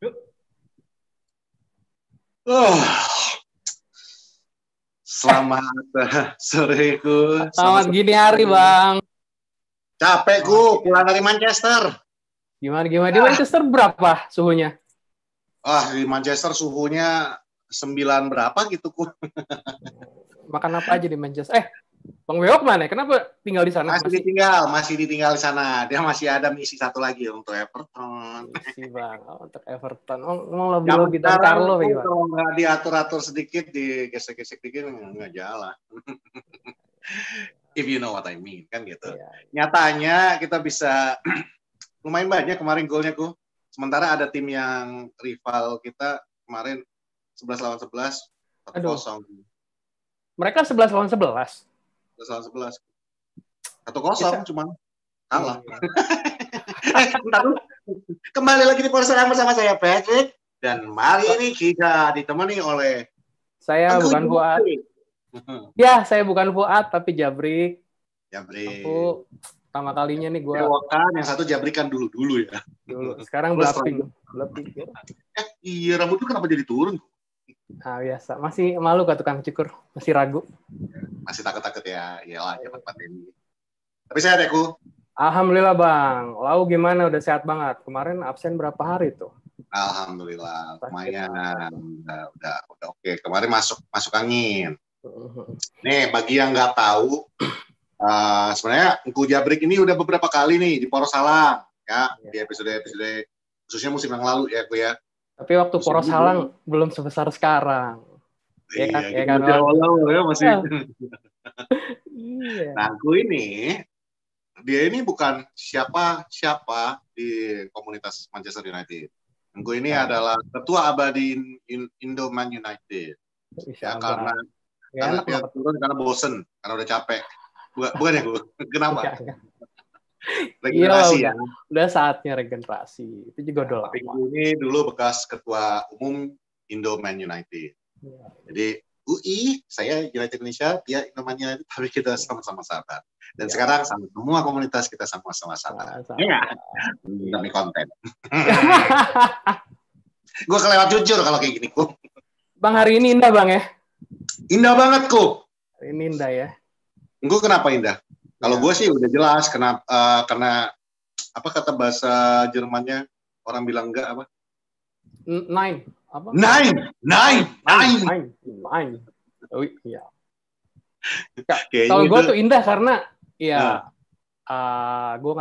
Oh, selamat soreku. Selamat gini hari, Bang. Capek ku pulang dari Manchester. Gimana? Di Manchester berapa suhunya? Di Manchester suhunya 9 berapa gitu ku. Makan apa aja di Manchester? Bang Beok mana? Kenapa tinggal di sana? Masih ditinggal di sana. Dia masih ada misi satu lagi untuk Everton. Misi, Bang. Untuk Everton. Mau lobby dan Carlo, Bang. Kalau nggak diatur-atur sedikit, digesek-gesek dikit, nggak jalan. If you know what I mean, kan gitu. Iya. Nyatanya kita bisa lumayan banyak kemarin golnya ku. Sementara ada tim yang rival kita kemarin 11 lawan 11, 1-0. Mereka 11 lawan 11. 11 lawan 11. 1-0 cuma kalah. Bentar dulu. Kembali lagi di Porselang bersama saya Patrick, dan mari ini kita ditemani oleh saya bukan Fuad. Ya, saya bukan Fuad tapi Jabrik. Aku pertama kalinya nih gue. Yang satu Jabrikan dulu ya. Dulu. Sekarang Blapping. Iya, rambut lu kenapa jadi turun? Biasa. Masih malu ke tukang cukur. Masih ragu. Masih takut-takut ya. Iyalah, cepat pandemi. Tapi sehat ya, Ku? Alhamdulillah, Bang. Lalu gimana? Udah sehat banget. Kemarin absen berapa hari tuh? Alhamdulillah. Lumayan. Udah oke. Kemarin masuk angin. Nih, bagi yang nggak tahu, sebenarnya Engku Jabrik ini udah beberapa kali nih di Poros Halang, ya, di episode khususnya musim yang lalu ya, Ku ya. Tapi waktu Poros Halang belum sebesar sekarang. Iya, kan? Awal-awal ya masih. Iya. Nah, Engku ini, dia ini bukan siapa di komunitas Manchester United. Engku ini adalah ketua abadi Indoman United. Ya, karena dia turun karena bosen, karena udah capek. Bukan ya, Bu? Kenapa? Regenerasi ya. Udah saatnya regenerasi. Itu juga udah lama. Ini dulu bekas ketua umum Indoman United. Ya. Jadi UI, saya United Indonesia, dia Indoman United, tapi kita sama-sama sahabat. Dan sekarang sama semua komunitas kita sama-sama sahabat. Iya. Demi konten. Gue kelewat jujur kalau kayak gini, Ku. Bang, hari ini indah, Bang, ya? Indah banget, Ku. Hari ini indah ya. Gue kenapa indah? Kalau gue sih udah jelas kenapa, karena apa kata bahasa Jermannya, orang bilang enggak apa? Nine. Apa? Nine. Oh iya. Kalau gue tuh indah karena gue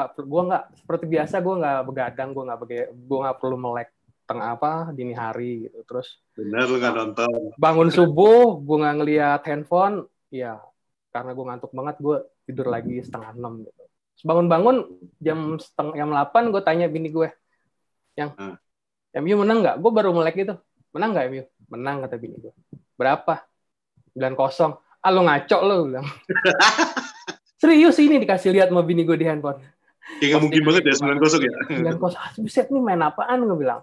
nggak seperti biasa, gue nggak begadang, gue nggak perlu melek tengah dini hari gitu. Terus bener, lu nggak nonton. Bangun subuh gue nggak ngeliat handphone, ya karena gue ngantuk banget, gue tidur lagi 5:30 gitu. Terus bangun jam 8 gue tanya bini gue, yang MU menang nggak? Gue baru melek gitu, menang nggak MU? Menang, kata bini gue. Berapa? 9-0. Lo ngaco lo, bilang. Serius ini dikasih lihat sama bini gue di handphone. Kayak nggak mungkin banget ya 9-0 ya. 9-0, buset nih main apaan, gue bilang.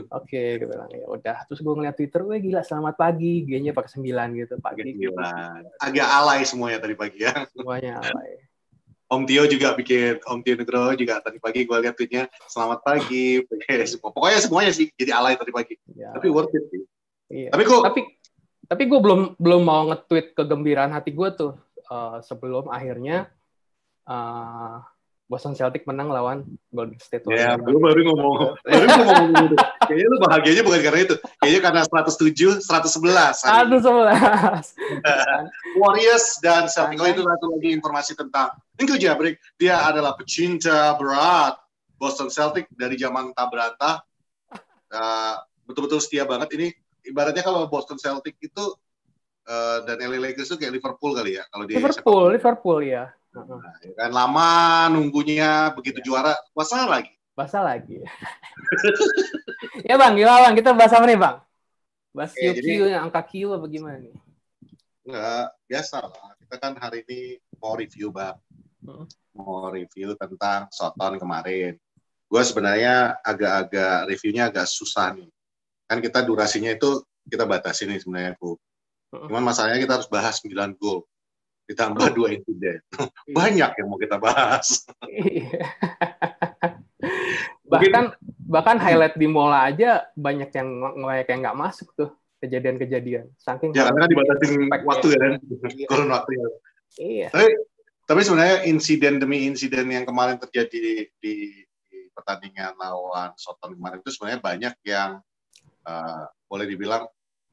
Oke, gue bilang ya udah. Terus gue ngeliat Twitter, gila selamat pagi, G-nya pakai 9 gitu pagi. Agak alay semuanya tadi pagi ya. Semuanya alay. Om Tio Nugroho juga tadi pagi gue lihat tweetnya selamat pagi. Pokoknya semuanya sih jadi alay tadi pagi. Ya, tapi worth it sih. Iya. Tapi gue belum mau nge-tweet kegembiraan hati gue tuh sebelum akhirnya Boston Celtic menang lawan Golden State Ya, Warriors. lu baru ngomong gitu. Kayaknya lu bahagianya bukan karena itu. Kayaknya karena 107, 111. 111. Warriors dan Celtic. Itu satu lagi informasi tentang Engku Jabrik. Dia adalah pecinta berat Boston Celtic dari zaman tak berantah. Betul-betul setia banget. Ini ibaratnya kalau Boston Celtic itu dan LA Lakers itu kayak Liverpool kali ya. Kalau di Liverpool ya. Nah, kan lama nunggunya, begitu juara basah lagi. Ya Bang, gimana Bang? Kita bahas apa nih Bang? Bahas QQ, angka Q apa gimana nih? Enggak, biasa lah. Kita kan hari ini mau review Bang. Mau review tentang Soton kemarin. Gue sebenarnya reviewnya agak susah nih. Kan kita durasinya itu kita batasi nih sebenarnya Bu. Cuman masalahnya kita harus bahas 9 gol. Ditambah 2 insiden. Banyak yang mau kita bahas. bahkan highlight di Mola aja banyak yang nggak masuk tuh kejadian-kejadian. Saking ya karena kan dibatasin waktu ya kan, kurun waktunya. Iya. Tapi sebenarnya insiden demi insiden yang kemarin terjadi di pertandingan lawan Soton kemarin itu sebenarnya banyak yang boleh dibilang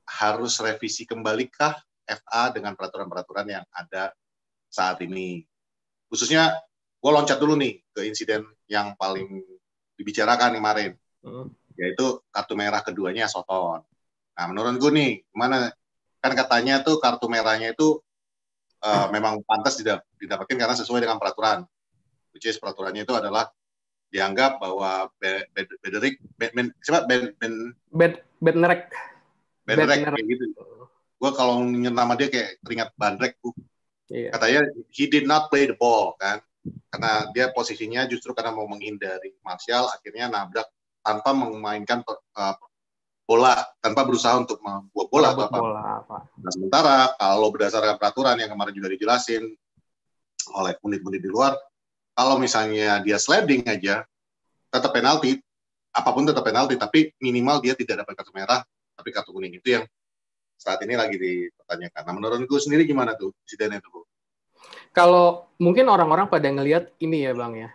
harus revisi kembalikah FA dengan peraturan-peraturan yang ada saat ini. Khususnya gue loncat dulu nih ke insiden yang paling dibicarakan kemarin, yaitu kartu merah keduanya Soton. Nah, menurut gue nih, gimana? Kan katanya tuh kartu merahnya itu memang pantas didapatkan karena sesuai dengan peraturan. Which is peraturannya itu adalah dianggap bahwa Bednarek kayak gitu. Gue kalau nginget nama dia kayak teringat Bandrek. Katanya he did not play the ball kan, karena dia posisinya justru karena mau menghindari Martial, akhirnya nabrak tanpa memainkan bola, tanpa berusaha untuk membuat bola atau apa. Nah, sementara kalau berdasarkan peraturan yang kemarin juga dijelasin oleh unit-unit di luar, kalau misalnya dia sliding aja, tetap penalti, apapun tetap penalti, tapi minimal dia tidak dapat kartu merah, tapi kartu kuning. Itu yang saat ini lagi dipertanyakan. Nah, menurutku sendiri gimana tuh insidennya tuh? Kalau mungkin orang-orang pada ngelihat ini ya Bang ya,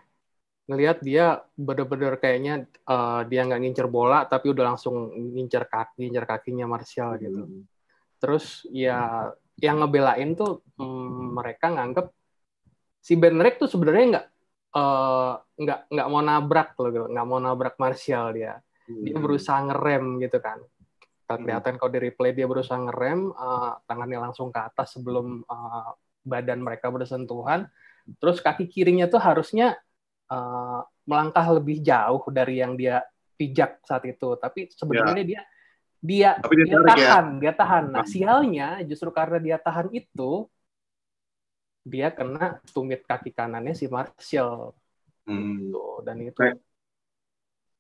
ngelihat dia bener-bener kayaknya dia nggak ngincer bola, tapi udah langsung ngincer kakinya Martial gitu. Terus ya yang ngebelain tuh mereka nganggep si Bednarek tuh sebenarnya nggak mau nabrak loh, nggak mau nabrak Martial dia berusaha ngerem gitu kan. Kelihatan kalau di replay dia berusaha ngerem, tangannya langsung ke atas sebelum badan mereka bersentuhan. Terus kaki kirinya tuh harusnya melangkah lebih jauh dari yang dia pijak saat itu, tapi sebenarnya dia tahan. Nah, sialnya justru karena dia tahan itu, dia kena tumit kaki kanannya si Martial. Gitu. Dan itu.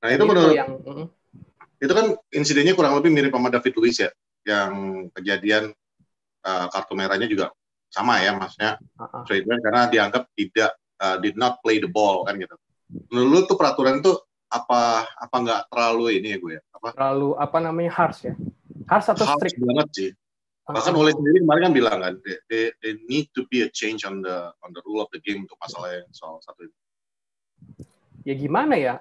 Nah, itu menurut yang itu kan insidennya kurang lebih mirip sama David Luiz ya, yang kejadian kartu merahnya juga sama ya, maksudnya karena dianggap did not play the ball kan gitu. Menurut tuh peraturan itu apa nggak terlalu ini ya gue ya? Terlalu harsh ya? Harsh atau strict? Harsh banget sih. Bahkan oleh sendiri kemarin kan bilang kan, they need to be a change on the rule of the game untuk masalah yang soal satu ini. Ya gimana ya?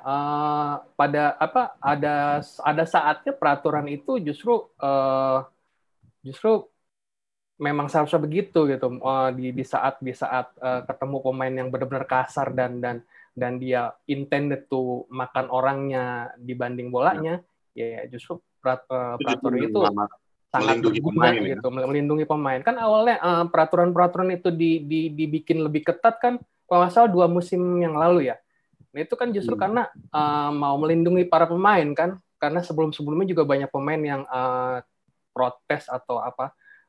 Ada saatnya peraturan itu justru memang seharusnya begitu gitu. Di saat ketemu pemain yang benar-benar kasar dan dia intended to makan orangnya dibanding bolanya, ya justru peraturan itu sangat berguna gitu, melindungi pemain. Kan awalnya peraturan-peraturan itu dibikin lebih ketat kan, kalau nggak salah 2 musim yang lalu ya. Nah, itu kan justru karena mau melindungi para pemain kan, karena sebelum-sebelumnya juga banyak pemain yang protes atau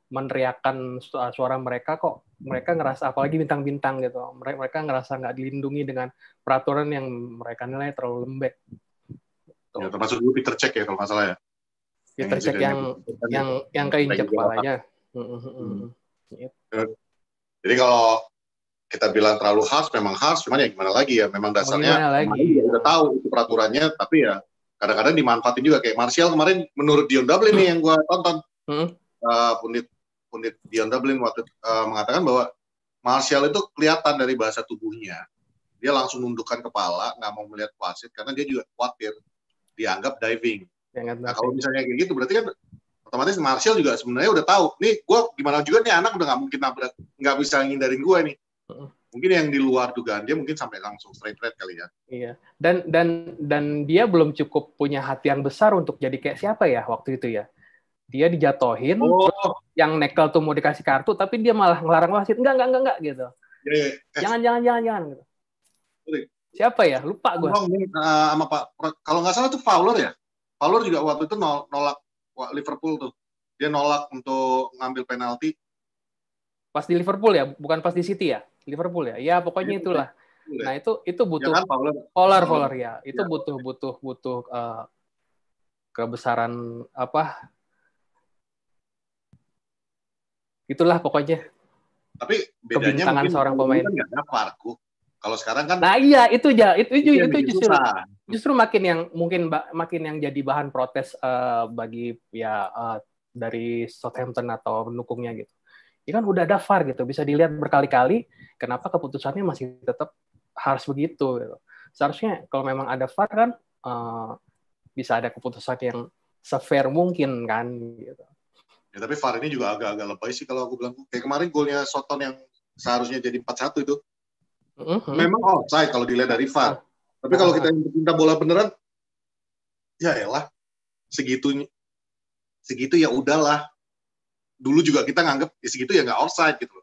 meneriakkan suara mereka, kok mereka ngerasa, apalagi bintang-bintang gitu, mereka ngerasa nggak dilindungi dengan peraturan yang mereka nilai terlalu lembek. Ya, termasuk dulu Peter Cech ya kalau nggak salah ya. Peter Cech yang keinjak kepalanya. Jadi kalau kita bilang terlalu harsh, memang harsh, cuman ya gimana lagi ya, memang dasarnya udah tahu itu peraturannya, tapi ya kadang-kadang dimanfaatin juga, kayak Martial kemarin menurut Dion Dublin nih yang gue tonton, pundit Dion Dublin waktu mengatakan bahwa Martial itu kelihatan dari bahasa tubuhnya, dia langsung nundukkan kepala, nggak mau melihat wasit karena dia juga khawatir dianggap diving. Nah kalau misalnya kayak gitu berarti kan otomatis Martial juga sebenarnya udah tahu, nih gue gimana juga nih anak udah nggak mungkin nabrak, nggak bisa ngindarin gue nih. Mungkin yang di luar dugaan dia mungkin sampai langsung straight red kali ya. Iya. Dan dia belum cukup punya hati yang besar untuk jadi kayak siapa ya waktu itu ya. Dia dijatohin, terus yang nekel tuh mau dikasih kartu, tapi dia malah ngelarang wasit, enggak gitu. Jangan gitu. Siapa ya? Lupa gue. Sama Pak, kalau nggak salah tuh Fowler ya. Fowler juga waktu itu nolak Liverpool tuh. Dia nolak untuk ngambil penalti. Pas di Liverpool ya, bukan pas di City ya? Liverpool ya. Ya pokoknya itulah. Nah, itu butuh ya kan, Fowler ya. Itu butuh kebesaran itulah pokoknya. Tapi bedanya mungkin seorang pemain kan nggak ada Farku. Kalau sekarang kan. Nah iya itu justru Justru makin yang jadi bahan protes bagi dari Southampton atau pendukungnya gitu. Ya kan udah ada VAR gitu, bisa dilihat berkali-kali, kenapa keputusannya masih tetap harus begitu gitu. Seharusnya kalau memang ada VAR kan bisa ada keputusan yang se-fair mungkin kan gitu. Ya, tapi VAR ini juga agak-agak lebay sih kalau aku bilang. Kayak kemarin golnya Soton yang seharusnya jadi 4-1 itu. Memang offside kalau dilihat dari VAR. Tapi kalau kita minta bola beneran, ya elah, segitu ya udahlah. Dulu juga kita nganggap segitu ya nggak offside gitu.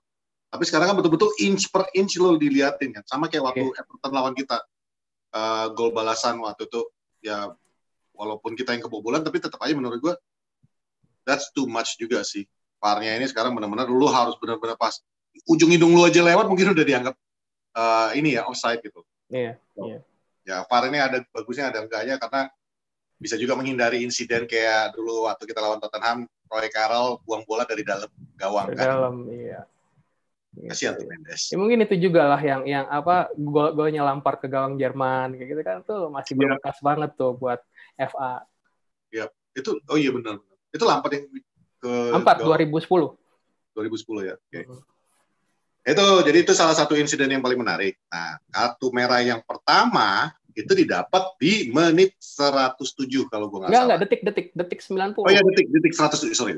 Tapi sekarang kan betul-betul inch per inch lo diliatin kan. Sama kayak waktu Everton lawan kita. Gol balasan waktu itu, ya walaupun kita yang kebobolan, tapi tetap aja menurut gue, that's too much juga sih. VAR-nya ini sekarang benar-benar lu harus benar-benar pas. Ujung hidung lu aja lewat mungkin udah dianggap ini ya offside gitu. Iya. Ya VAR ini ada bagusnya ada enggaknya karena bisa juga menghindari insiden kayak dulu waktu kita lawan Tottenham, Roy Carroll buang bola dari dalam gawang kan. Dalam, iya. Kasihan tuh Mendes. Ya, mungkin itu juga lah yang apa golnya Lampard ke gawang Jerman kayak gitu kan tuh masih berbekas banget tuh buat FA. Ya, itu iya benar. Itu Lampard yang ke 2010. 2010 ya. Oke. Jadi itu salah satu insiden yang paling menarik. Nah, kartu merah yang pertama itu didapat di menit 107 kalau gue nggak salah. Detik 90. Oh iya detik 107, sorry.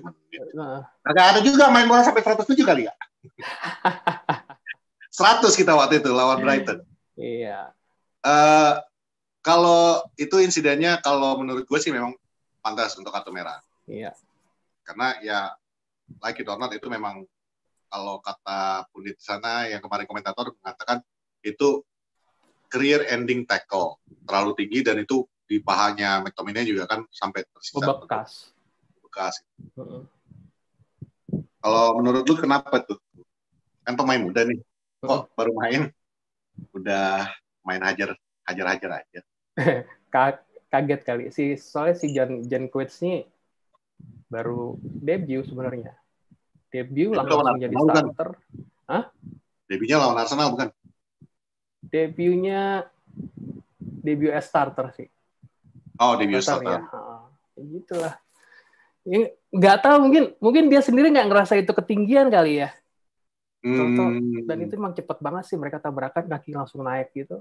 Agak ada juga main bola sampai 107 kali ya. 100 kita waktu itu lawan Brighton. Iya. Kalau itu insidennya kalau menurut gue sih memang pantas untuk kartu merah. Iya. Karena ya like it or not itu memang kalau kata pundit sana yang kemarin komentator mengatakan itu career ending tackle terlalu tinggi dan itu di pahanya McTominay juga kan sampai tersisa bekas. Kalau menurut lu kenapa tuh? Kan pemain muda nih, kok baru main udah main hajar aja. Kaget kali sih, soalnya si John Coates nih baru debut sebenarnya. Debut langsung jadi starter. Hah? Debutnya lawan Arsenal bukan? Debut as starter sih. Oh, debut starter. Ya. Gitulah. Nggak tahu mungkin dia sendiri nggak ngerasa itu ketinggian kali ya. Dan itu emang cepet banget sih mereka tabrakan kaki langsung naik gitu.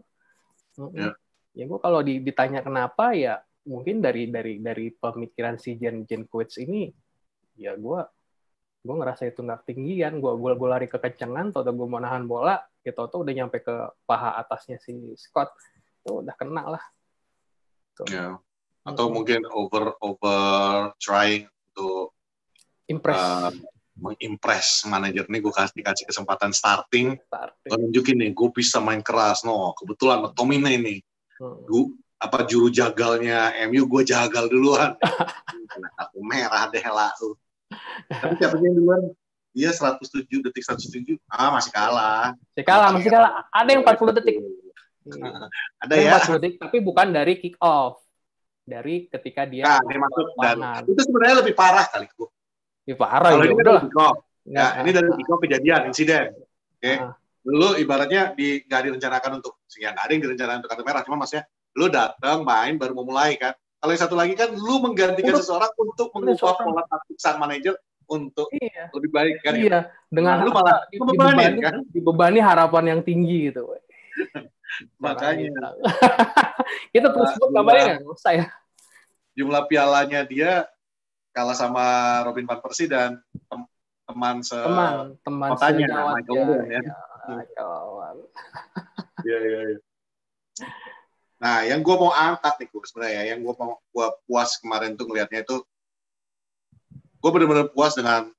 Ya gue kalau ditanya kenapa ya mungkin dari pemikiran si John Coates ini ya gue ngerasa itu nggak ketinggian, gue lari kekencengan, atau gue mau nahan bola, gitu udah nyampe ke paha atasnya si Scott, itu udah kena lah. Tuh. Ya. Atau mungkin over trying untuk mengimpress manajer nih, gue kasih kesempatan starting. Gue nunjukin nih, gue bisa main keras, kebetulan McTominay nih, juru jagalnya MU gue jagal duluan, aku merah deh lah tuh. Tapi siapa yang duluan? Dia 107 detik 107. Masih kalah. Masih kalah. Ada yang 40 detik. Ada ya. 40 detik, tapi bukan dari kick off. Dari ketika dia masuk dan itu sebenarnya lebih parah kali Bu. Lebih parah ya udah. Ini dari kick off kejadian insiden. Oke. Lu ibaratnya nggak direncanakan untuk nggak ada yang direncanakan untuk kartu merah, cuma maksudnya lu datang main baru mau mulai kan. Kalau yang satu lagi kan lu menggantikan seseorang untuk mengubah pola taktik sang manajer untuk lebih baik kan. Iya, dengan lu malah dibebani harapan yang tinggi gitu. Makanya kita terus kabarnya nggak usah ya. Jumlah pialanya dia kalah sama Robin van Persie dan teman kotanya Michael Owen ya. Iya. Nah, yang gue mau angkat nih sebenarnya, yang gue puas kemarin tuh ngelihatnya itu, gue benar-benar puas dengan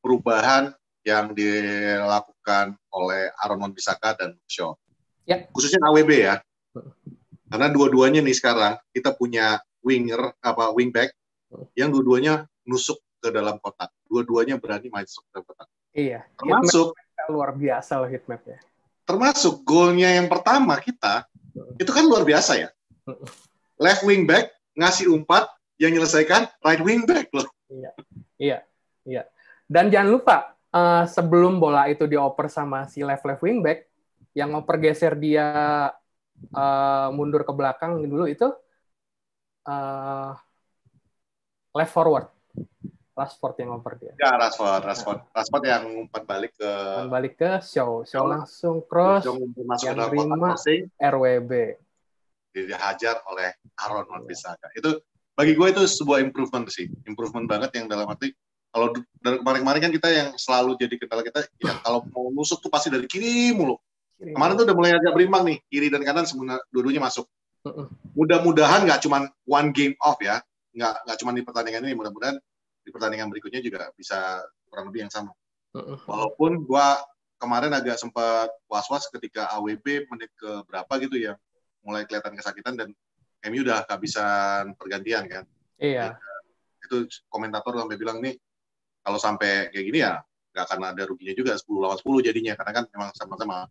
perubahan yang dilakukan oleh Aaron Wan-Bissaka dan Shaw. Ya. Khususnya AWB ya. Karena dua-duanya nih sekarang kita punya wingback yang dua-duanya nusuk ke dalam kotak. Dua-duanya berani masuk ke dalam kotak. Iya. Termasuk luar biasa loh hitmapnya. Termasuk golnya yang pertama kita itu kan luar biasa ya. Left wing back ngasih umpan yang nyelesaikan right wing back loh. Iya. Dan jangan lupa sebelum bola itu dioper sama si left wing back, yang ngoper geser dia mundur ke belakang dulu itu left forward. Rashford yang ngoper dia. Ya, Rashford yang umpan balik ke Shaw langsung cross masuk yang ke dalam kotak terima RWB. Dihajar oleh Aaron Wan-Bissaka. Itu bagi gue itu sebuah improvement banget yang dalam arti kalau dari kemarin-kemarin kan kita yang selalu jadi kendala kita ya kalau mau nusuk tuh pasti dari kiri mulu. Kemarin tuh udah mulai agak berimbang nih, kiri dan kanan dua-duanya masuk. Mudah-mudahan nggak cuma one game off ya, nggak cuma di pertandingan ini, mudah-mudahan di pertandingan berikutnya juga bisa kurang lebih yang sama. Walaupun gua kemarin agak sempat was-was ketika AWB menit ke berapa gitu ya, mulai kelihatan kesakitan dan MU udah kehabisan pergantian kan. Iya. Itu komentator sampai bilang nih, kalau sampai kayak gini ya nggak akan ada ruginya juga 10 lawan 10 jadinya karena kan memang sama-sama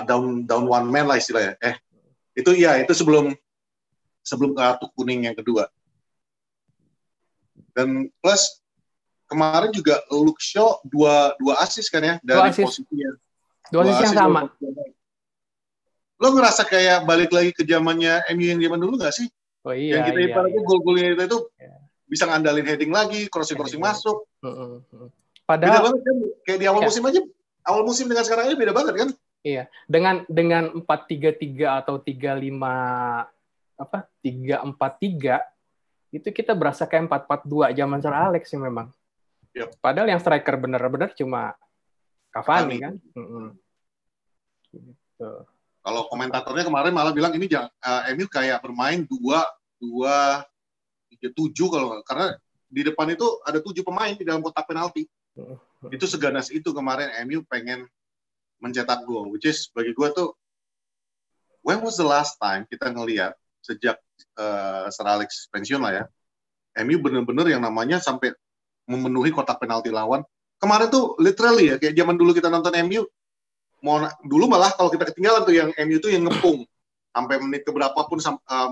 down one man lah istilahnya. Itu sebelum kartu kuning yang kedua. Dan plus kemarin juga Luke Shaw dua assist kan ya dari posisinya. Dua assist yang sama. Lo ngerasa kayak balik lagi ke zamannya MU yang zaman dulu nggak sih? Oh iya. Yang kita ibaratnya gol-golnya itu bisa ngandalin heading lagi, crossing masuk. Padahal beda banget kan kayak di awal musim aja. Awal musim dengan sekarang ini beda banget kan? Iya. Dengan 4-3-3 atau 3-4-3 itu kita berasa kayak 4-4-2 zaman Sir Alex sih memang. Yep. Padahal yang striker benar-benar cuma Cavani kan. Gitu. Kalau komentatornya kemarin malah bilang ini MU kayak bermain 2-3-7 kalau karena di depan itu ada 7 pemain di dalam kotak penalti. Itu seganas itu kemarin MU pengen mencetak gol, which is bagi gue tuh when was the last time kita ngelihat sejak Sir Alex pensiun lah ya, MU bener-bener yang namanya sampai memenuhi kotak penalti lawan. Kemarin tuh literally ya kayak zaman dulu kita nonton MU, dulu malah kalau kita ketinggalan tuh yang MU tuh yang ngepung sampai menit keberapa pun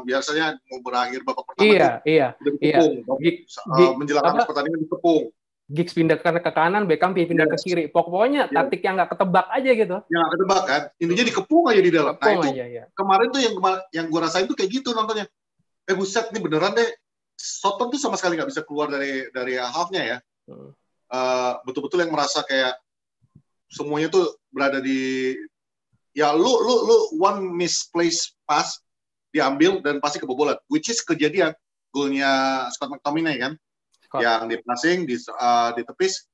biasanya mau berakhir babak pertama menjelang habis pertandingan dikepung. Giggs pindah ke kanan, Beckham pindah ke kiri. Pokoknya taktik yang nggak ketebak aja gitu. Yang nggak ketebak kan, intinya dikepung aja di dalam. Nah itu kemarin tuh yang gue rasain tuh kayak gitu nontonnya. Buset nih beneran deh. Soton tuh sama sekali nggak bisa keluar dari halfnya ya. Betul-betul yang merasa kayak semuanya tuh berada di ya lu one misplaced pass diambil dan pasti kebobolan. Which is kejadian golnya Scott McTominay kan. Yang di passing, ditepis,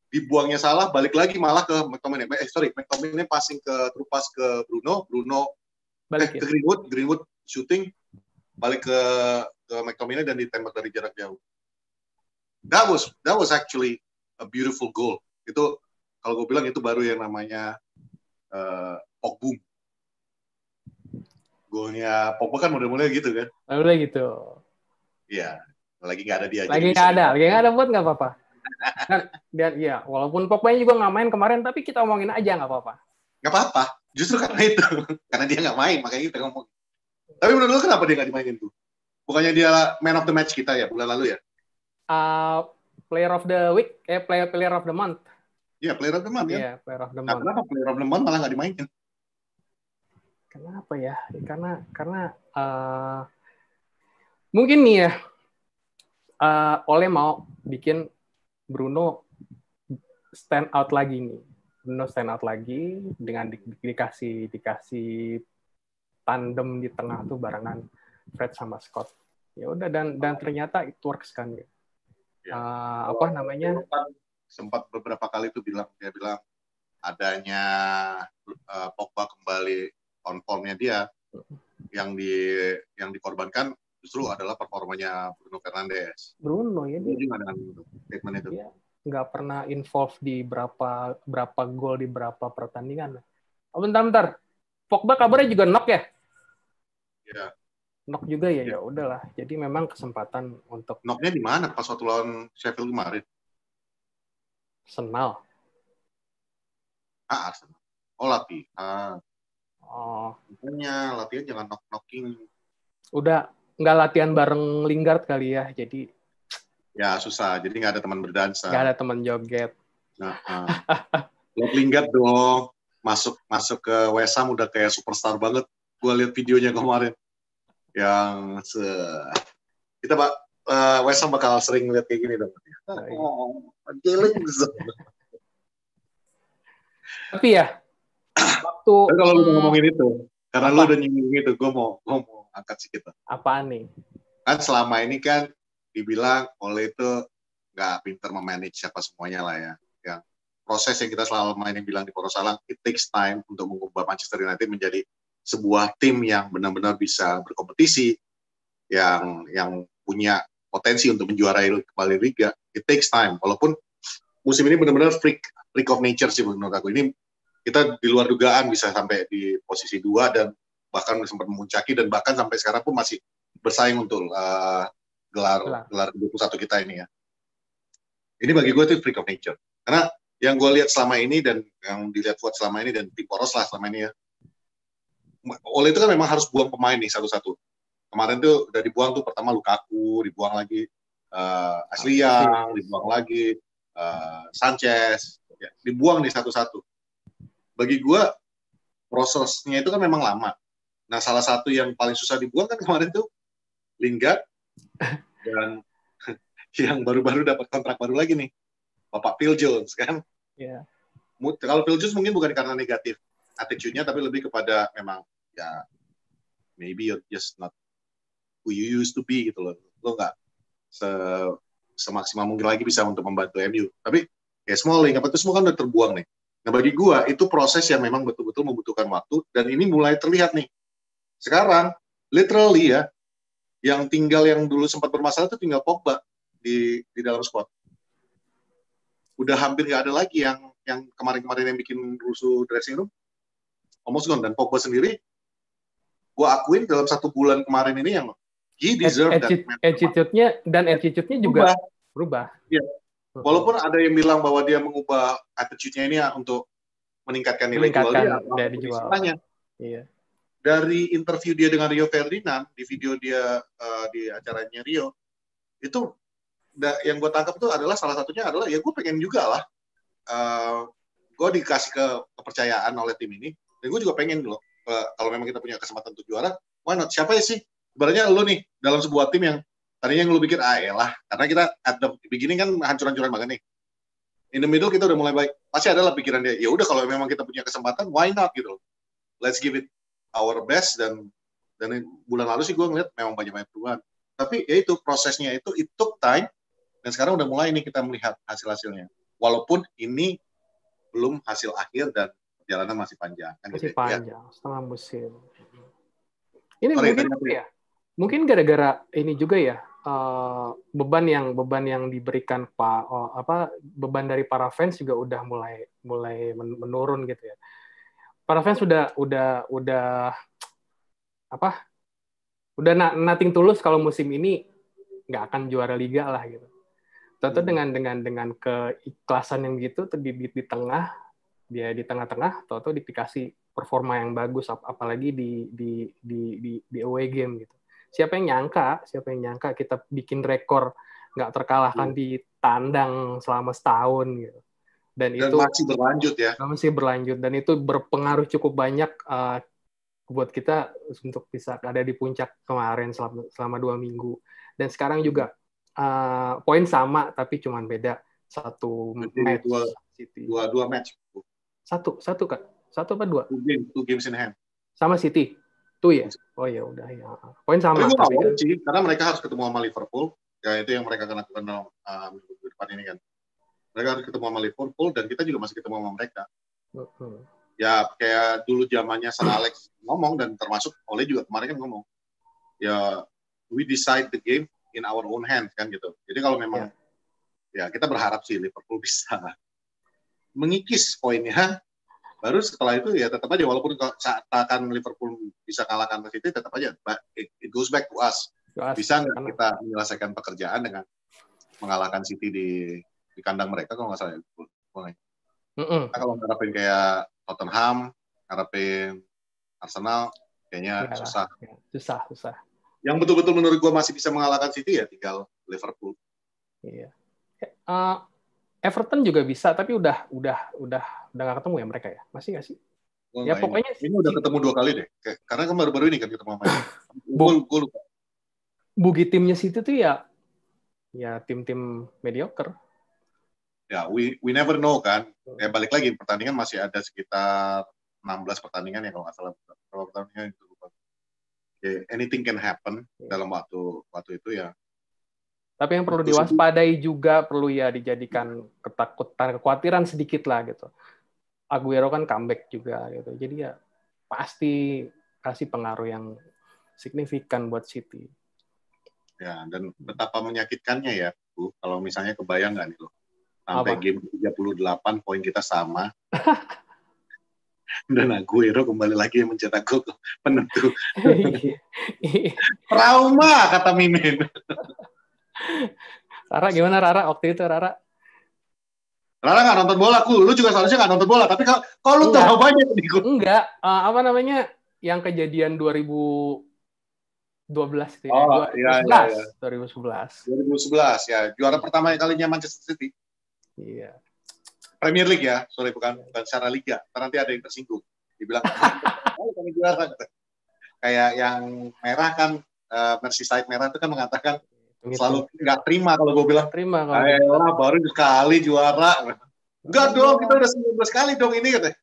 dibuangnya salah, balik lagi malah ke McTominay. McTominay passing terus pas ke Bruno balik ke Greenwood shooting, balik ke McTominay dan ditembak dari jarak jauh. That was actually a beautiful goal. Itu kalau gue bilang itu baru yang namanya Pogba. Golnya Pogba kan model-modelnya gitu kan? Model gitu. Iya. Lagi nggak ada dia. Lagi nggak ada buat nggak apa-apa. Dan ya walaupun Pogba juga nggak main kemarin, tapi kita omongin aja nggak apa-apa. Nggak apa-apa, justru karena itu, karena dia nggak main makanya kita ngomong. Tapi menurut lo kenapa dia nggak dimainin tuh? Bukannya dia man of the match kita ya bulan lalu ya? Player of the week, player of the month. Iya, player of the month ya. Iya, player of the month. Kenapa player of the month malah nggak dimainin? Kenapa ya? Karena mungkin nih ya. Oleh mau bikin Bruno stand out lagi nih. Bruno stand out lagi dengan dikasih tandem di tengah tuh barengan Fred sama Scott. Ya udah dan ternyata it works kan. Apa namanya? Sempat beberapa kali tuh dia bilang adanya Pogba kembali on formnya dia yang dikorbankan justru adalah performanya Bruno Fernandes. Bruno ya dia juga dengan statement itu. Dia nggak pernah involve di berapa gol di berapa pertandingan. Bentar. Pogba kabarnya juga knock ya? Iya. Knock juga ya, ya udahlah. Jadi memang kesempatan untuk knocknya di mana pas waktu lawan Sheffield kemarin? Arsenal. Arsenal. Oh latihan. Oh. Makanya latihan jangan knocking. Udah nggak latihan bareng Lingard kali ya, jadi ya susah, jadi nggak ada teman berdansa, nggak ada teman joget. Lingard dong, masuk ke West Ham udah kayak superstar banget. Gue lihat videonya kemarin yang kita West Ham bakal sering lihat kayak gini dong. Tapi ya waktu kalau lu ngomongin itu, karena lu udah nyinggung itu, gue mau angkat sedikit. Apaan nih? Kan selama ini kan dibilang Ole itu nggak pinter memanage siapa semuanya lah ya. Yang proses yang kita selama ini bilang di Porosalang, it takes time untuk mengubah Manchester United menjadi sebuah tim yang benar-benar bisa berkompetisi, yang punya potensi untuk menjuarai kembali Liga. It takes time. Walaupun musim ini benar-benar freak of nature sih menurut aku. Ini kita di luar dugaan bisa sampai di posisi 2 dan bahkan sempat memuncaki dan bahkan sampai sekarang pun masih bersaing untuk gelar 21 kita ini ya. Ini bagi gue itu freak of nature. Karena yang gue lihat selama ini dan yang dilihat Fuad selama ini dan tim Poros lah selama ini ya. Ole itu kan memang harus buang pemain nih satu-satu. Kemarin tuh udah dibuang tuh pertama Lukaku, dibuang lagi Ashley Young, dibuang lagi Sanchez, ya, dibuang nih satu-satu. Bagi gue prosesnya itu kan memang lama. Nah salah satu yang paling susah dibuang kan kemarin tuh Lingard dan yang baru-baru dapat kontrak baru lagi nih, Bapak Phil Jones kan. Yeah. Kalau Phil Jones mungkin bukan karena negatif attitude-nya, tapi lebih kepada memang ya maybe you're just not who you used to be gitu loh. Lo nggak semaksimal mungkin lagi bisa untuk membantu MU. Tapi ya Smalling apa itu semua kan udah terbuang nih. Nah bagi gua itu proses yang memang betul-betul membutuhkan waktu dan ini mulai terlihat nih. Sekarang literally ya yang dulu sempat bermasalah itu tinggal Pogba di dalam squad. Udah hampir nggak ada lagi yang kemarin-kemarin yang bikin rusuh dressing room. Almost gone. Dan Pogba sendiri gue akuin dalam 1 bulan kemarin ini yang he deserve attitude-nya juga berubah. Ya. Walaupun ada yang bilang bahwa dia mengubah attitude-nya ini ya untuk meningkatkan nilai jual dia. Iya. Dari interview dia dengan Rio Ferdinand di video dia di acaranya Rio itu yang gue tangkap itu adalah salah satunya adalah ya gue pengen juga lah gue dikasih kepercayaan oleh tim ini dan gue juga pengen loh kalau memang kita punya kesempatan untuk juara why not, siapa ya sih sebenarnya lo nih dalam sebuah tim yang tadinya lo pikir elah karena kita at the beginning kan hancur-hancuran banget nih, in the middle kita udah mulai baik, pasti adalah pikiran dia ya udah kalau memang kita punya kesempatan why not gitu, let's give it our best. Dan bulan lalu sih gue ngeliat memang banyak perubahan, tapi ya itu prosesnya itu it took time dan sekarang udah mulai nih kita melihat hasil-hasilnya walaupun ini belum hasil akhir dan perjalanan masih panjang kan masih gitu, panjang ya. Setengah musim ini mungkin gara-gara ini juga ya beban yang diberikan beban dari para fans juga udah mulai menurun gitu ya. Para fans udah nothing tulus kalau musim ini nggak akan juara liga lah gitu. Tentu dengan keikhlasan yang gitu di tengah dia di tengah-tengah, tahu dikasih performa yang bagus apalagi di away game gitu. Siapa yang nyangka kita bikin rekor nggak terkalahkan di tandang selama setahun gitu. Dan itu masih berlanjut dan itu berpengaruh cukup banyak buat kita untuk bisa ada di puncak kemarin selama 2 minggu. Dan sekarang juga poin sama tapi cuma beda 1 match. Dua match. Satu Kak. 1 apa 2? 2 games in hand. Sama City. Tuh ya. Oh ya udah ya. Poin sama. Tapi gue sih karena mereka harus ketemu sama Liverpool. Ya itu yang mereka akan lakukan minggu depan ini kan. Mereka harus ketemu sama Liverpool dan kita juga masih ketemu sama mereka. Ya kayak dulu zamannya Sir Alex ngomong dan termasuk Ole juga kemarin kan ngomong. Ya we decide the game in our own hands kan gitu. Jadi kalau memang ya kita berharap sih Liverpool bisa mengikis poinnya. Baru setelah itu ya tetap aja walaupun akan Liverpool bisa kalahkan City tetap aja it goes back to us. Bisa nggak kita menyelesaikan pekerjaan dengan mengalahkan City di kandang mereka kalau nggak salah. Nah, kalau ngarepin kayak Tottenham, ngarepin Arsenal, kayaknya susah. Susah. Yang betul-betul menurut gue masih bisa mengalahkan City ya tinggal Liverpool. Iya. Everton juga bisa, tapi udah nggak ketemu ya mereka ya, masih nggak sih? Ya pokoknya ini udah ketemu 2 kali deh. Karena kan baru-baru ini kan ketemu sama dia. Gue lupa. Bugi timnya City tuh ya tim-tim mediocre. Ya, we never know kan. Ya balik lagi pertandingan masih ada sekitar 16 pertandingan ya kalau nggak salah. Berapa pertandingan itu lupa. Okay, anything can happen dalam waktu itu ya. Tapi yang perlu diwaspadai juga perlu ya dijadikan kekhawatiran sedikit lah gitu. Aguero kan comeback juga gitu. Jadi ya pasti kasih pengaruh yang signifikan buat City. Ya, dan betapa menyakitkannya ya, Bu, kalau misalnya kebayang nggak nih lo, sampai game 38 poin kita sama, dan Aguero kembali lagi yang mencetak gol penentu. Trauma, kata Mimin. Rara gimana Rara waktu itu Rara? Rara nggak nonton bola, lu juga seharusnya nggak nonton bola, tapi kalau lu tahu banyak nih gue. Enggak, apa namanya yang kejadian 2012 itu ya, 2011 ya, juara pertama kalinya Manchester City. Iya. Premier League ya, sorry bukan secara liga. Nanti ada yang tersinggung, dibilang juara. Kayak yang merah kan, Merseyside merah itu kan mengatakan selalu nggak terima kalau gue bilang. Terima kalau. Ayolah, baru sekali juara. Enggak dong, kita udah 19 kali dong ini katanya.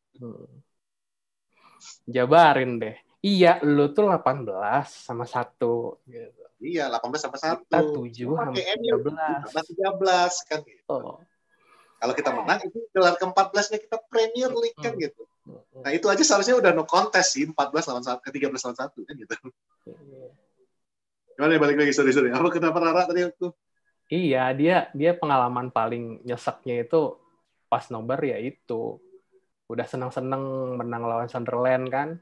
Jabarin deh. Iya, lu tuh 18 sama 1 gitu. Iya, 18 sama 1. Kita 7 sama 13 kan gitu. Kalau kita menang itu gelar ke-14-nya kita Premier League kan gitu. Nah, itu aja seharusnya udah no contest sih, 14 lawan 1, 13 lawan 1 kan gitu. Gimana ya, balik lagi, sorry. Apa kenapa Rara tadi itu? Iya, dia pengalaman paling nyeseknya itu pas nobar ya itu. Udah senang-senang menang lawan Sunderland kan.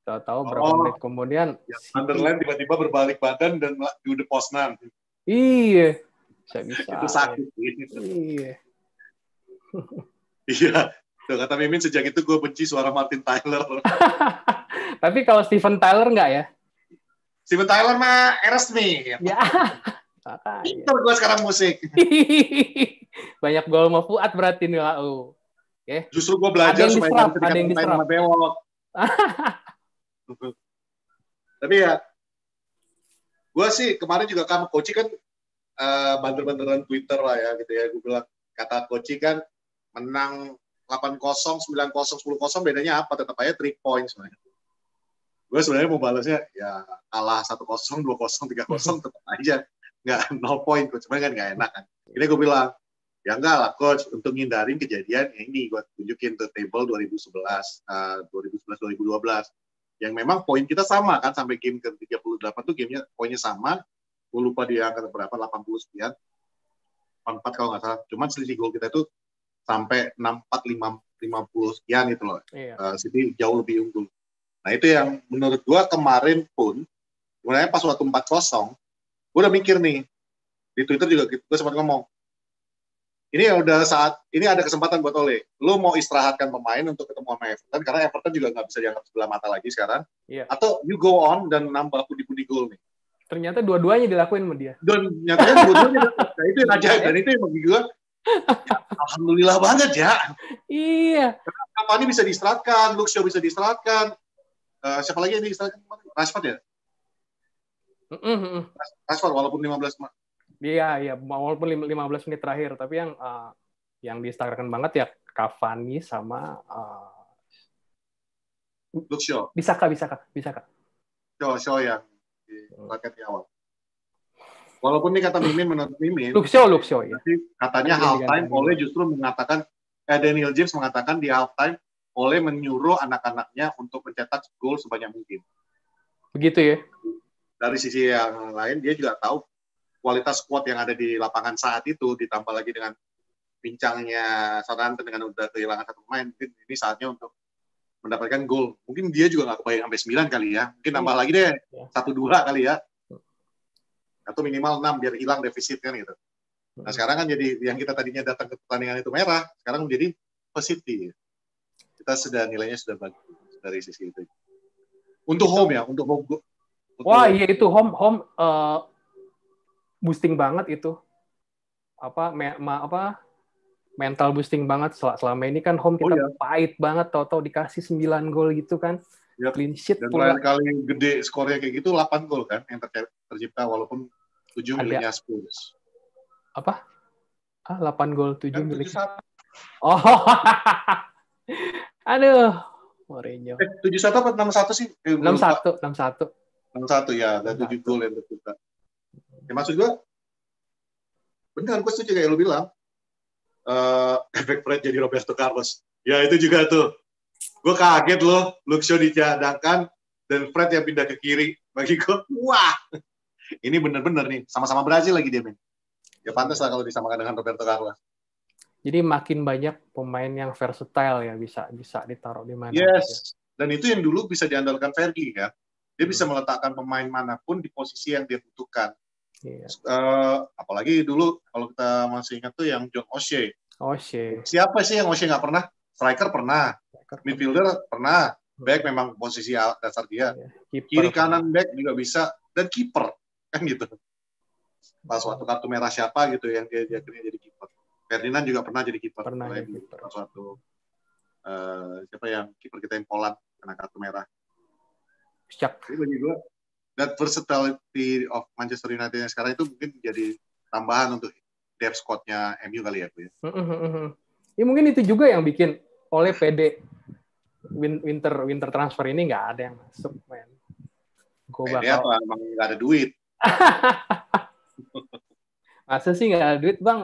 Tahu-tahu berapa menit kemudian ya, Sunderland tiba-tiba berbalik badan dan do the Poznan. Iya. Bisa. Itu sakit. Iya. Iya. Tuh, kata Mimin sejak itu gue benci suara Martin Tyler. Tapi kalau Steven Tyler enggak ya? Steven Tyler mah resmi. Ya. Pintar gue sekarang musik. Banyak gol sama Fuad berarti nih lau. Okay. Justru gue belajar supaya ada yang diserap. Bewok. Tapi ya, gue sih kemarin juga sama Koci kan banter-banteran Twitter lah ya gitu ya. Gue bilang, kata Koci kan menang 8-0, 9-0, 10-0 bedanya apa? Tetap aja 3 points. Gue sebenarnya mau balasnya ya kalah 1-0, 2-0, 3-0 tetap aja nggak 0 poin. Cuma kan nggak enak kan. Ini gue bilang, ya enggak lah coach, untuk ngindarin kejadian ini gue tunjukin ke table 2011-2012 yang memang poin kita sama kan sampai game ke-38 tuh gamenya poinnya sama. Gue lupa dia angka berapa, 80 sekian 4 kalau nggak salah, cuman selisih gol kita itu sampai 64-50 sekian gitu loh. City jauh lebih unggul. Nah itu yang menurut gue kemarin pun sebenarnya pas waktu 4-0 gue udah mikir nih di Twitter juga gue sempat ngomong, ini udah saat ini ada kesempatan buat Ole. Lu mau istirahatkan pemain untuk ketemu sama Everton karena Everton juga nggak bisa dianggap sebelah mata lagi sekarang. Iya. Atau you go on dan nambah pundi-pundi gol nih. Ternyata dua-duanya dilakuin sama dia. Dan nyatanya dua-duanya. Nah, itu yang ajaib dan itu yang bagi gue. Ya, alhamdulillah banget ya. Iya. Karena Cavani bisa diistirahatkan, Luke Shaw bisa diistirahatkan. Siapa lagi yang diistirahatkan? Rashford ya? Rashford walaupun 15 Iya, walaupun 15 menit terakhir, tapi yang diistirahatkan banget ya Cavani sama Luke Shaw. Bisa kak. Shaw yang di awal. Walaupun ini kata Mimin, menurut Mimin, Luke Shaw ya. Katanya halftime Ole justru mengatakan, Daniel James mengatakan di halftime Ole menyuruh anak-anaknya untuk mencetak gol sebanyak mungkin. Begitu ya. Dari sisi yang lain dia juga tahu kualitas squad yang ada di lapangan saat itu, ditambah lagi dengan bincangnya Southampton dengan udah kehilangan satu pemain, mungkin ini saatnya untuk mendapatkan gol. Mungkin dia juga nggak kebayang sampai 9 kali ya. Mungkin nambah lagi deh, 1-2 kali ya. Atau minimal 6 biar hilang defisit kan gitu. Nah sekarang kan jadi yang kita tadinya datang ke pertandingan itu merah, sekarang menjadi positif. Kita sudah nilainya sudah bagus dari sisi itu. Untuk home ya, untuk home. Wah iya itu home boosting banget itu. mental boosting banget. Selama ini kan home kita pahit banget, tau-tau dikasih 9 gol gitu kan. Yep. Clean sheet dan pula. terakhir kali gede skornya kayak gitu 8 gol kan yang tercipta, walaupun 7 miliknya Spurs. Apa? 8 gol 7 miliknya. 7-1. Oh. Aduh. Mourinho. 7-1 apa 6-1 sih? 6-1 ya, ada 7 gol yang tercipta. Ya maksud gue, benar, gue setuju kayak lu bilang. Efek Fred jadi Roberto Carlos. Ya itu juga tuh. Gue kaget loh, Luke Shaw dicadangkan dan Fred yang pindah ke kiri. Bagi gue, wah, ini bener-bener nih, sama-sama Brazil lagi dia, men. Ya pantas lah kalau disamakan dengan Roberto Carlos. Jadi makin banyak pemain yang versatile ya, bisa ditaruh di mana. Yes, dan itu yang dulu bisa diandalkan Fergie ya. Dia bisa meletakkan pemain manapun di posisi yang dia butuhkan. Apalagi dulu kalau kita masih ingat tuh yang John O'Shea. Siapa sih yang O'Shea nggak pernah? Striker pernah, midfielder pernah, back memang posisi dasar dia. Kiri kanan back juga bisa, dan kiper kan gitu. Pas waktu kartu merah siapa gitu yang dia akhirnya jadi kiper. Ferdinand juga pernah jadi kiper. Pas waktu siapa yang kiper kita yang Poland kena kartu merah. Jadi bagi gue, that versatility of Manchester United yang sekarang itu mungkin jadi tambahan untuk depth squad-nya MU kali ya, Bu ya. Ya mungkin itu juga yang bikin oleh PD winter transfer ini nggak ada yang masuk, men. PD apa emang nggak ada duit? Masa sih nggak ada duit, Bang?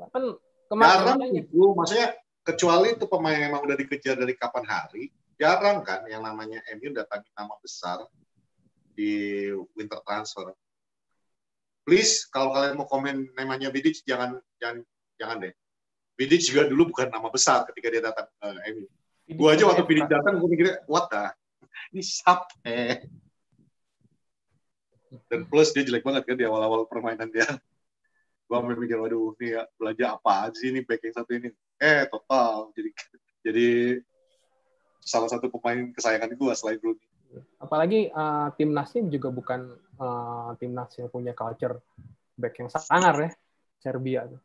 Kan jarang itu, maksudnya kecuali itu pemain yang emang udah dikejar dari kapan hari, jarang kan yang namanya MU datangin nama besar di winter transfer. Please, kalau kalian mau komen namanya Vidic, jangan deh. Vidic juga dulu bukan nama besar ketika dia datang ke MU. Gue aja waktu Vidic datang, gue mikirnya, what the? Ini siapa? Dan plus dia jelek banget kan di awal-awal permainan dia. Gue sampai mikir, waduh, ini ya, belajar apa sih ini back yang satu ini? Total. Jadi salah satu pemain kesayangan gue selain Rooney. Apalagi timnasnya juga bukan timnas yang punya culture back yang sangar ya, Serbia tuh.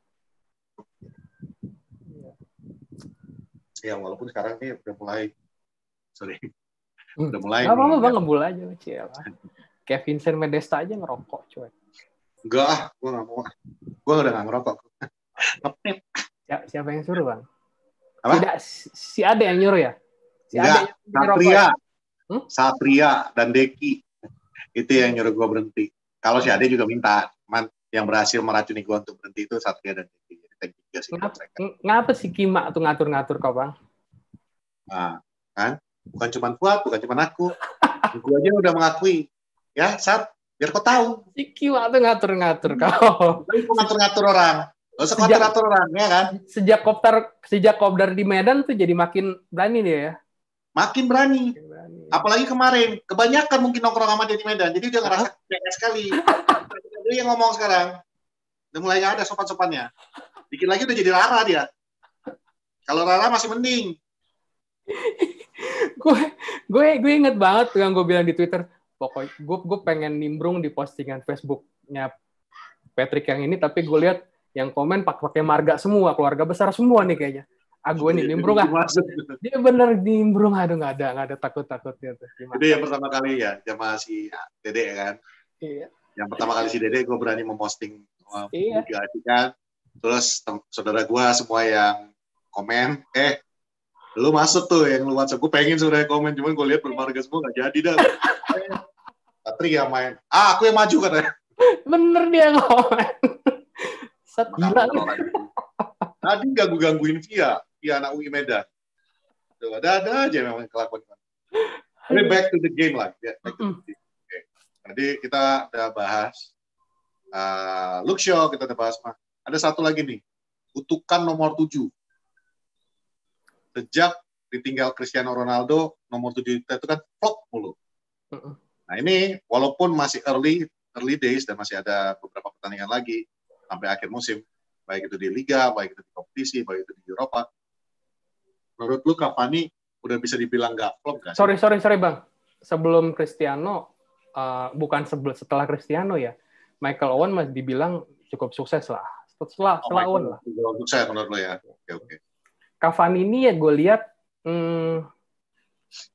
Ya walaupun sekarang ini udah mulai, udah mulai. Gak apa-apa Bang, ngebul aja, Ciela. Kayak Vincent Medesta aja ngerokok, cuy. Enggak, gue nggak mau. Gue udah nggak ngerokok. Siapa yang suruh, Bang? Apa? Si Ade yang nyuruh ya? Satria dan Deki itu yang nyuruh gue berhenti. Kalau si Ade juga minta, yang berhasil meracuni gue untuk berhenti itu Satria dan Deki. Ngapa si Kima tuh ngatur-ngatur kau, Bang? Nah, kan? Bukan cuma Fuad, bukan cuma aku. Gue aja udah mengakui. Ya, Sat, biar kau tahu. Si Kima tuh ngatur-ngatur kau. Ngatur-ngatur orang. Gak usah ngatur-ngatur orang, ya kan? Sejak Kopdar di Medan tuh jadi makin berani dia ya. Makin berani. Apalagi kemarin, kebanyakan mungkin nongkrong sama dia di Medan, jadi dia ngerasa kayak sekali. Dia yang ngomong sekarang, udah mulai nggak ada sopan-sopannya. Dikit lagi udah jadi Rara dia. Kalau Rara masih mending. gue inget banget yang gue bilang di Twitter, pokoknya gue pengen nimbrung di postingan Facebooknya Patrick yang ini, tapi gue lihat yang komen pakai marga semua, keluarga besar semua nih kayaknya. Gue nih nimbrung dia bener nimbrung, aduh nggak ada takut-takutnya tuh. Itu yang pertama kali ya sama si Dede kan. Iya. Yang pertama kali si Dede gue berani memposting publikasi kan. Terus saudara gue semua yang komen, lu masuk tuh yang lu WhatsApp, gue pengen sebenarnya komen, cuman gue lihat bermarga semua nggak jadi dah. Patri yang main, aku yang maju katanya. Bener dia komen. Gila. Tadi gangguin via anak UI Medan. Tuh, ada aja memang kelakuan. Tapi back to the game lah. Ya, back to the game. Okay. Tadi kita udah bahas Luke Shaw, kita udah bahas mah. Ada satu lagi nih, kutukan nomor 7. Sejak ditinggal Cristiano Ronaldo, nomor 7 itu kan flop mulu. Nah ini walaupun masih early days dan masih ada beberapa pertandingan lagi sampai akhir musim, baik itu di Liga, baik itu di kompetisi, baik itu di Eropa. Menurut lu Cavani udah bisa dibilang nggak flop nggak? Sorry Bang. Sebelum Cristiano, bukan setelah Cristiano ya, Michael Owen masih dibilang cukup sukses lah setelah Owen lah. Untuk saya menurut lo ya. Oke. Cavani ini ya gue lihat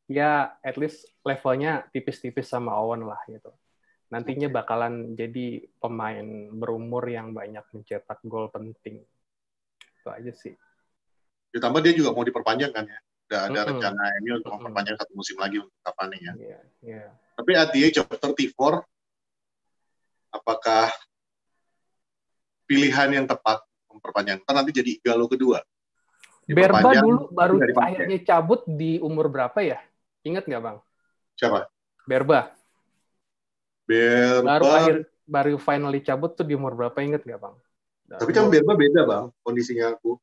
ya at least levelnya tipis-tipis sama Owen lah gitu. Nantinya bakalan jadi pemain berumur yang banyak mencetak gol penting. Itu aja sih. Ditambah dia juga mau diperpanjang kan ya. Udah ada rencana MU untuk memperpanjang 1 musim lagi untuk Cavani ya. Yeah. Tapi at the age of 34, apakah pilihan yang tepat memperpanjang? Kan nanti jadi Igalo kedua. Berba dulu baru akhirnya cabut di umur berapa ya? Ingat nggak Bang? Siapa? Berba. Baru finally cabut tuh di umur berapa, ingat nggak Bang? Tapi kan Berba beda Bang kondisinya aku.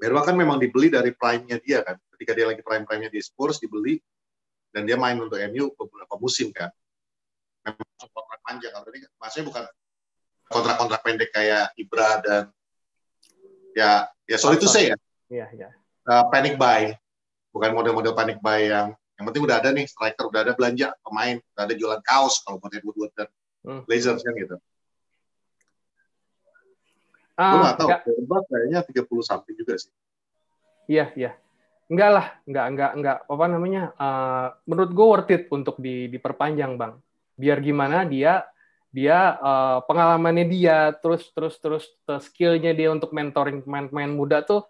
Berba kan memang dibeli dari prime-nya dia kan. Ketika dia lagi prime-nya di Spurs dibeli dan dia main untuk MU beberapa musim kan. Memang kontrak panjang, maksudnya bukan kontrak-kontrak pendek kayak Ibra dan ya sorry to say ya. Iya. Panic buy, bukan model-model panic buy yang penting udah ada nih striker, udah ada belanja pemain, udah ada jualan kaos kalau buat Woodward dan Blazers kan gitu. Gue nggak tahu, Berba kayaknya 30 something juga sih. Iya. Enggak lah, enggak apa namanya? Menurut gue worth it untuk diperpanjang Bang. Biar gimana dia pengalamannya dia terus skillnya dia untuk mentoring pemain muda tuh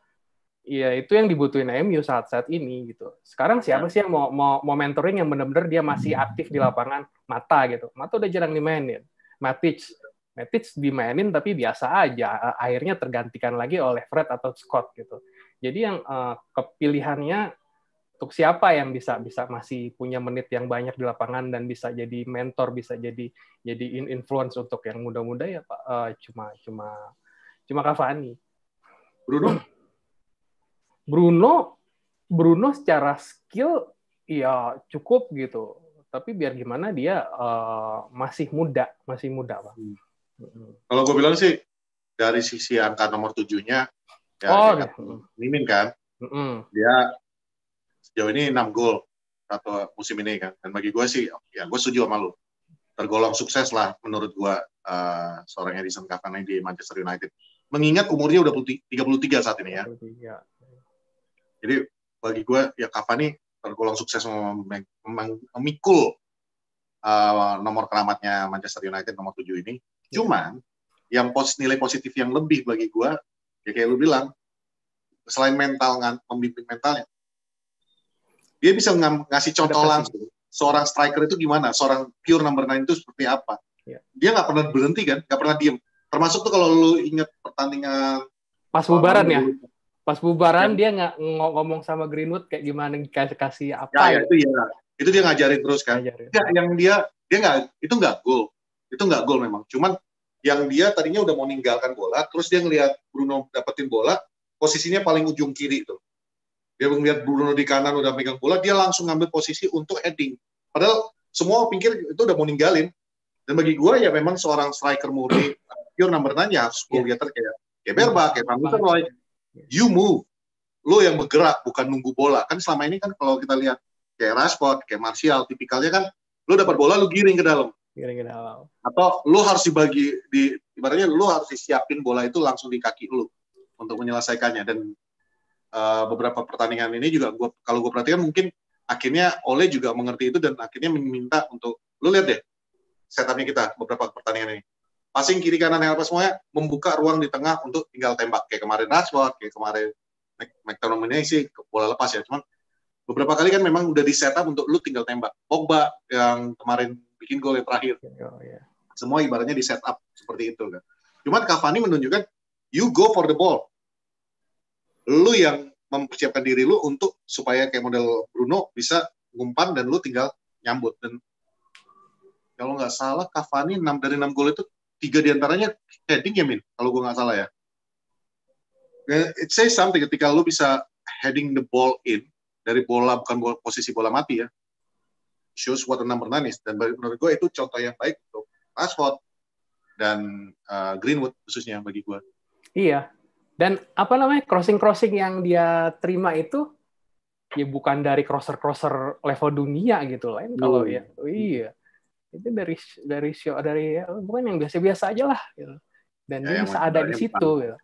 ya itu yang dibutuhin MU saat ini gitu. Sekarang siapa sih yang mau mentoring yang benar-benar dia masih aktif di lapangan? Mata gitu. Mata udah jarang dimainin. Matic dimainin tapi biasa aja. Akhirnya tergantikan lagi oleh Fred atau Scott gitu. Jadi yang kepilihannya untuk siapa yang bisa masih punya menit yang banyak di lapangan dan bisa jadi mentor, bisa jadi influence untuk yang muda-muda ya Pak, cuma Cavani. Bruno secara skill ya cukup gitu. Tapi biar gimana dia masih muda Pak. Kalau gue bilang sih dari sisi angka nomor 7-nya ya minim kan. Dia sejauh ini 6 gol satu musim ini kan. Dan bagi gue sih, ya gue setuju sama lu. Tergolong sukses lah menurut gue seorang Edinson Cavani di Manchester United. Mengingat umurnya udah 33 saat ini ya. Jadi bagi gue ya Cavani tergolong sukses memikul nomor keramatnya Manchester United nomor 7 ini. Cuman yang nilai positif yang lebih bagi gue, ya kayak lu bilang, selain membimbing mentalnya, dia bisa ngasih contoh langsung seorang striker itu gimana, seorang pure number 9 itu seperti apa. Dia nggak pernah berhenti kan, nggak pernah diem. Termasuk tuh kalau lu ingat pertandingan pas bubaran ya, pas bubaran dia nggak ngomong sama Greenwood kayak gimana kasih apa. Itu dia ngajarin terus kan. Yang dia nggak gol memang. Cuman yang dia tadinya udah mau ninggalkan bola, terus dia ngelihat Bruno dapetin bola, posisinya paling ujung kiri itu. Dia melihat Bruno di kanan udah megang bola, dia langsung ngambil posisi untuk heading. Padahal semua pikir itu udah mau ninggalin. Dan bagi gue ya memang seorang striker murni, pure number 9 ya harus goal getter kayak Berba, kayak Van Nistelrooy. You move. Lo yang bergerak, bukan nunggu bola. Kan selama ini kan kalau kita lihat kayak Rashford, kayak Martial, tipikalnya kan lo dapat bola, lo giring ke dalam. Atau lo harus ibaratnya lo harus disiapin bola itu langsung di kaki lo untuk menyelesaikannya. Dan beberapa pertandingan ini juga kalau gue perhatikan mungkin akhirnya Ole juga mengerti itu dan akhirnya meminta untuk lu lihat deh setupnya kita beberapa pertandingan ini passing kiri kanan yang apa semuanya membuka ruang di tengah untuk tinggal tembak kayak kemarin Rashford, kayak kemarin McTominay sih bola lepas ya, cuman beberapa kali kan memang udah di setup untuk lu tinggal tembak. Pogba yang kemarin bikin gol yang terakhir semua ibaratnya di setup seperti itu kan. Cuman Cavani menunjukkan you go for the ball. Lu yang mempersiapkan diri lu untuk supaya kayak model Bruno bisa ngumpan dan lu tinggal nyambut. Dan kalau nggak salah Cavani 6 dari 6 gol itu 3 diantaranya heading ya Min, kalau gue nggak salah ya. It says something ketika lu bisa heading the ball in dari bola, bukan posisi bola mati ya. Shows what a number 9 is. Dan menurut gue itu contoh yang baik untuk Rashford dan Greenwood khususnya bagi gue. Iya. Dan apa namanya crossing yang dia terima itu ya bukan dari crosser level dunia gitu lain kalau ya itu dari bukan yang biasa aja lah gitu. Dan dia bisa ada di situ.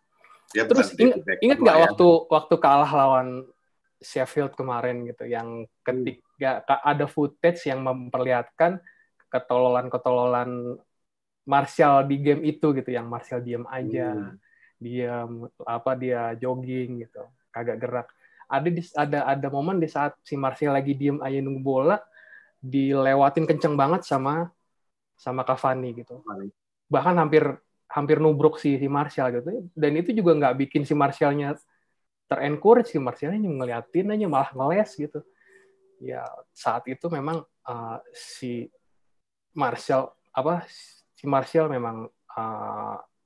Gitu. Terus ingat nggak waktu kalah lawan Sheffield kemarin gitu, yang ketika ada footage yang memperlihatkan ketololan Martial di game itu gitu, yang Martial diam aja, dia jogging gitu, kagak gerak. Ada momen di saat si Martial lagi diem aja nunggu bola, dilewatin kenceng banget sama Cavani gitu. Bahkan hampir nubruk si Martial gitu. Dan itu juga nggak bikin si Martialnya ter-encourage, si Martialnya ngeliatin aja, malah ngeles gitu. Ya saat itu memang si Martial memang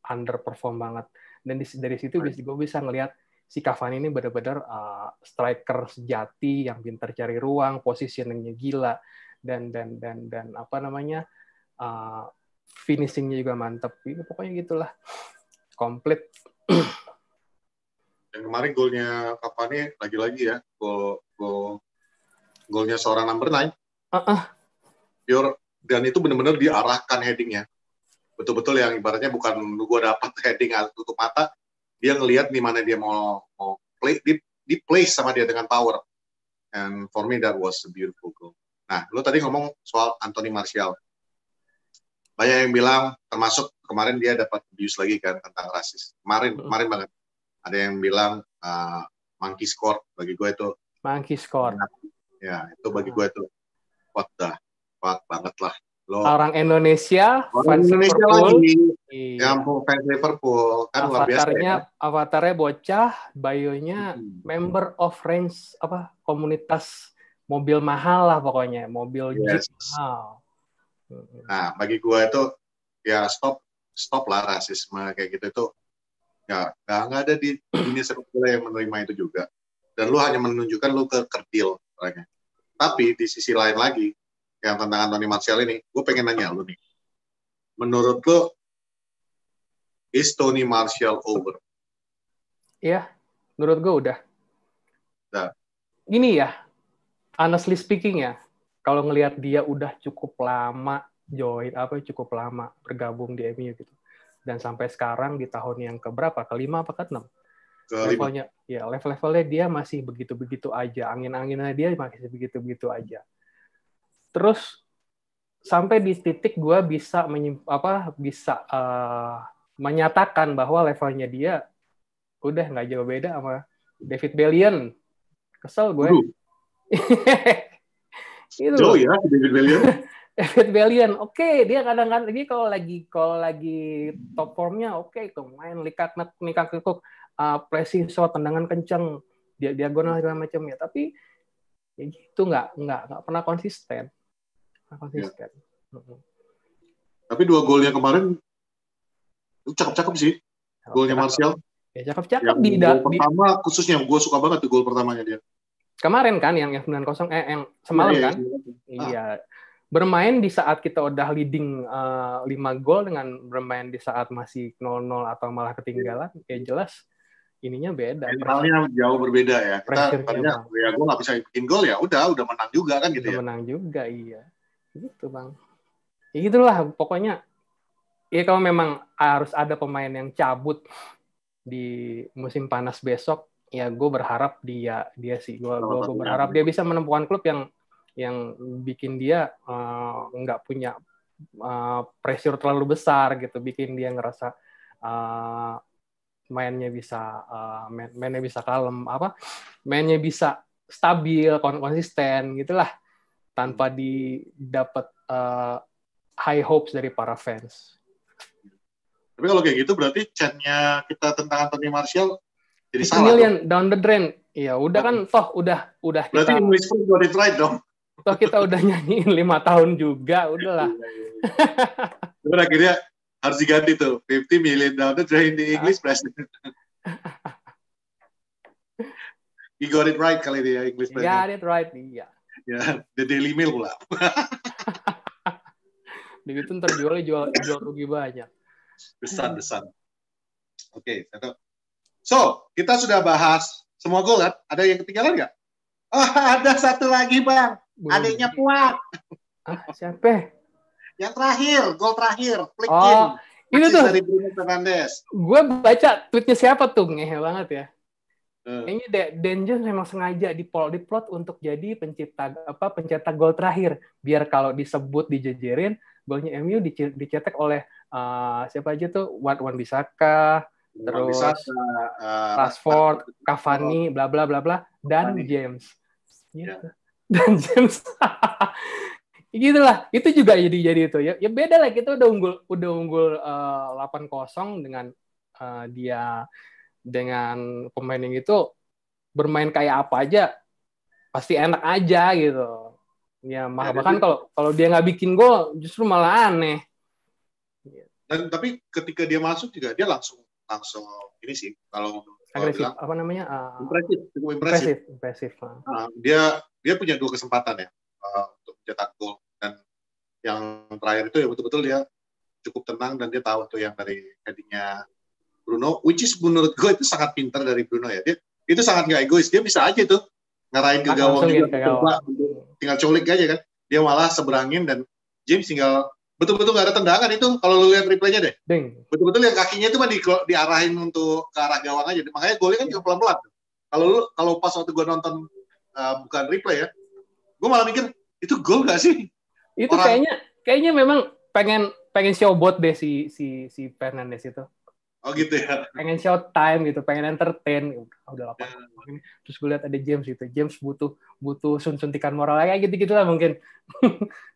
underperform banget. Dan dari situ gue bisa ngelihat si Cavani ini benar-benar striker sejati yang pintar cari ruang, positioningnya gila, dan finishingnya juga mantep. Pokoknya gitulah, komplit. Yang kemarin golnya Cavani lagi-lagi ya, golnya seorang number 9. Pure, dan itu benar-benar diarahkan headingnya. Betul-betul yang ibaratnya bukan gue dapat heading tutup mata, dia ngelihat di mana dia mau play, di place sama dia dengan power. And for me that was a beautiful goal. Nah, lo tadi ngomong soal Anthony Martial. Banyak yang bilang, termasuk kemarin dia dapat abuse lagi kan tentang rasis. Kemarin banget. Ada yang bilang monkey score. Bagi gue itu monkey score. Ya, itu bagi gue itu what banget lah. Orang Indonesia, fans Liverpool lagi. Yang fans Liverpool kan luar biasa ya. Avatarnya bocah, bio-nya member of range komunitas mobil mahal lah pokoknya, mobil Jeep mahal. Nah, bagi gue itu ya stop lah rasisme kayak gitu itu. Ya, nggak ada di dunia sepak bola yang menerima itu juga. Dan lu hanya menunjukkan lu kerdil orangnya. Tapi di sisi lain lagi, yang tentang Anthony Martial ini, gue pengen nanya lu nih. Menurut lu, is Tony Martial over? Iya, menurut gue udah. Gini ya, honestly speaking ya, kalau ngelihat dia udah cukup lama cukup lama bergabung di MU gitu. Dan sampai sekarang di tahun yang keberapa? Kelima apa keenam? Levelnya dia masih begitu-begitu aja. Angin-anginnya dia masih begitu-begitu aja. Terus sampai di titik gue bisa menyatakan bahwa levelnya dia udah nggak jauh beda sama David Bellion. Kesel gue. Jauh ya David Bellion. David Bellion, oke, dia kadang-kadang dia kalau lagi top formnya oke, main likak-likuk, pressing shot, tendangan kenceng, diagonal segala macam ya. Tapi ya gitu nggak pernah konsisten. Ya. Tapi 2 golnya kemarin cakep-cakep sih. Golnya Martial. Ya cakep-cakep. Gol pertama khususnya gue suka banget tuh gol pertamanya dia. Kemarin kan yang 9-0 yang semalam kan? Iya. Bermain di saat kita udah leading 5 gol dengan bermain di saat masih 0-0 atau malah ketinggalan, ya jelas ininya beda. Mentalnya jauh berbeda ya. Kita tadinya ya gue nggak bisa bikin gol ya, udah menang juga kan gitu ya. Menang juga, iya. Gitu Bang. Ya gitulah pokoknya. Ya kalau memang harus ada pemain yang cabut di musim panas besok, ya gue berharap dia sih. Gue berharap dia bisa menemukan klub yang bikin dia nggak punya pressure terlalu besar gitu, bikin dia ngerasa mainnya bisa kalem, mainnya bisa stabil, konsisten gitulah, tanpa didapat high hopes dari para fans. Tapi kalau kayak gitu berarti chant-nya kita tentang Anthony Martial jadi salah. Million down the drain. Ya udah kan udah berarti kita. Berarti English First got it right dong. Toh kita udah nyanyiin 5 tahun juga, udahlah. Terus akhirnya harus diganti tuh, 50 million down the drain di English President. He got it right kali dia English President. Got it right, iya. Ya, The Daily Mail pula. Begitu ntar jual rugi banyak. Besan. Oke, so kita sudah bahas semua gol kan? Ada yang ketinggalan nggak? Oh, ada satu lagi Bang. Adiknya Puak. Siapa? Yang terakhir, gol terakhir, flick in. Itu tuh. Dari Bruno Fernandes. Gue baca tweetnya siapa tuh, ngehe banget ya. Kayaknya Dan James memang sengaja diplot untuk jadi pencetak gol terakhir, biar kalau disebut dijejerin golnya MU dicetak oleh siapa aja tuh, Wan-Bissaka, terus Rashford, Cavani, bla bla bla bla, dan James. Gitu. Dan James. Gitulah, itu juga jadi itu ya. Ya beda lah, kita udah unggul 8-0 dengan dia dengan pemain yang itu bermain kayak apa aja pasti enak aja gitu. Ya bahkan kalau dia nggak bikin gol justru malah aneh. Dan tapi ketika dia masuk juga dia langsung ini sih kalau agresif bilang, apa namanya? Impresif. Dia punya 2 kesempatan ya untuk mencetak gol, dan yang terakhir itu ya betul-betul dia cukup tenang dan dia tahu tuh yang dari headingnya Bruno, which is menurut gue itu sangat pintar dari Bruno ya. Dia itu sangat nggak egois, dia bisa aja tuh ngarahin ke gawang juga, tinggal colik aja kan. Dia malah seberangin dan James tinggal betul-betul nggak ada tendangan itu. Kalau lu lihat replaynya deh, betul-betul yang kakinya itu mah diarahin untuk ke arah gawang aja. Makanya golnya kan juga pelan-pelan. Kalau pas waktu gue nonton bukan replay ya, gue malah mikir itu gol nggak sih? Itu kayaknya memang pengen showboat deh si Fernandes itu. Oh gitu ya. Pengen showtime gitu, pengen entertain. Udah 8 ini. Terus gue lihat ada James gitu. James butuh suntikan moral kayak gitu-gitu lah mungkin.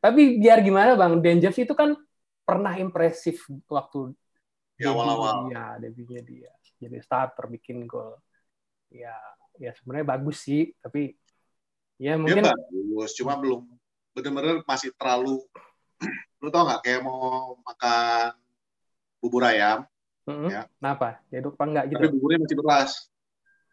Tapi biar gimana Bang, Dan James itu kan pernah impresif waktu awal-awal. Debutnya dia. Jadi starter bikin gol. Ya sebenarnya bagus sih, tapi ya mungkin dia bagus, cuma belum benar-benar masih terlalu lu tau nggak kayak mau makan bubur ayam. Ya. Kenapa? Jaduk apa enggak gitu? Tapi buburnya masih beras.